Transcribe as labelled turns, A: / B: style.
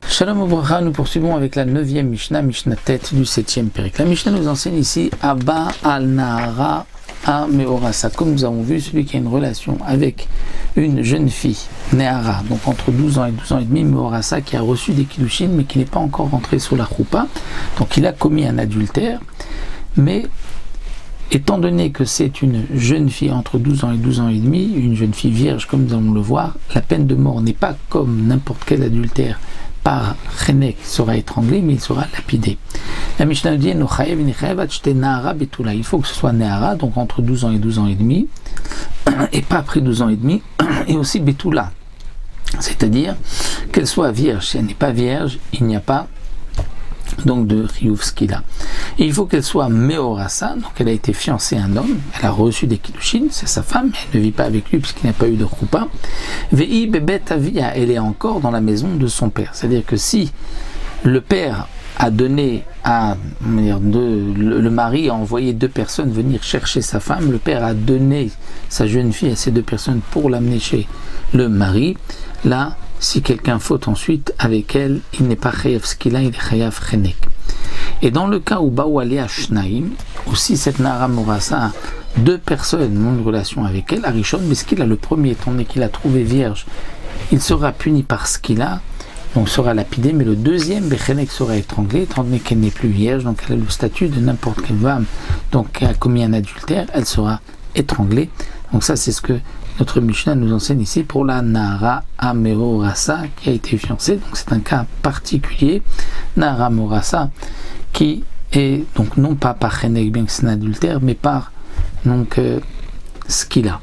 A: Shalom Obracha, nous poursuivons avec la 9e Mishnah, Mishnah tête du 7e Pérec. La Mishnah nous enseigne ici Abba al Nahara a Meorasa. Comme nous avons vu, celui qui a une relation avec une jeune fille, Nehara, donc entre 12 ans et 12 ans et demi, Meorasa, qui a reçu des kiddushin mais qui n'est pas encore rentré sous la choupa, donc il a commis un adultère, mais étant donné que c'est une jeune fille entre 12 ans et 12 ans et demi, une jeune fille vierge comme nous allons le voir, la peine de mort n'est pas comme n'importe quel adultère par Chenek sera étranglé, mais il sera lapidé. La Mishnah dit il faut que ce soit Nehara, donc entre 12 ans et 12 ans et demi, et pas après 12 ans et demi, et aussi Betula, c'est-à-dire qu'elle soit vierge. Si elle n'est pas vierge, il n'y a pas donc de Riyuv Skila. Et il faut qu'elle soit Meorasa, donc elle a été fiancée à un homme, elle a reçu des kiddushin, c'est sa femme, elle ne vit pas avec lui puisqu'il n'a pas eu de choupa. Vei bebet avia, elle est encore dans la maison de son père. C'est-à-dire que si le père a donné à le mari a envoyé 2 personnes venir chercher sa femme, le père a donné sa jeune fille à ces 2 personnes pour l'amener chez le mari, là si quelqu'un faute ensuite avec elle, il n'est pas chayav skila, il est chayav chenek. Et dans le cas où Baouali a Shnaim, aussi cette Nahara Meorasa, 2 personnes ont une relation avec elle, Arishon, mais ce qu'il a le premier, étant donné qu'il a trouvé vierge, il sera puni par ce qu'il a, donc sera lapidé, mais le deuxième, Bechenek, sera étranglé, étant donné qu'elle n'est plus vierge, donc elle a le statut de n'importe quelle femme, donc qui a commis un adultère, elle sera étranglée. Donc ça, c'est ce que notre Mishnah nous enseigne ici pour la Nahara Meorasa qui a été fiancée. Donc c'est un cas particulier, Nahara Meorasa, qui est donc non pas par Chenek, bien que c'est un adultère, mais par donc ce qu'il a.